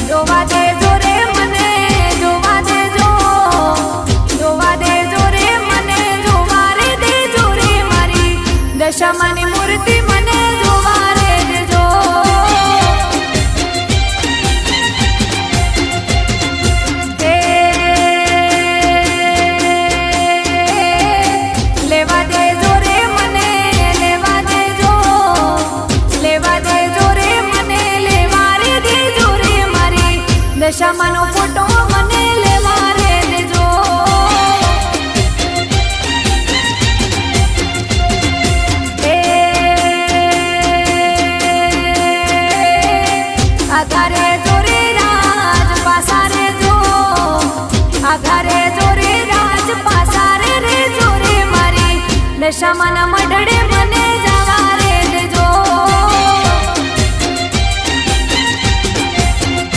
જોવા દેજો રે મને, જોવા દેજો, જોવા દેજો રે મને, જોવા રે દેજો રે મારી દશામાની મૂર્તિ મને જોવા રે દેજો. લેવા દેજો રે મને, લેવા દેજો, લેવા દેજો રે મને, લેવા રે દેજો રે મારી દશામાનો ફોટો મને લેવા રે દેજો. આધારે જોરે રાજ પાસા રે જો, આધારે જોરે રાજ પાસા રે જોરે મારી દશામાના મઢડે મને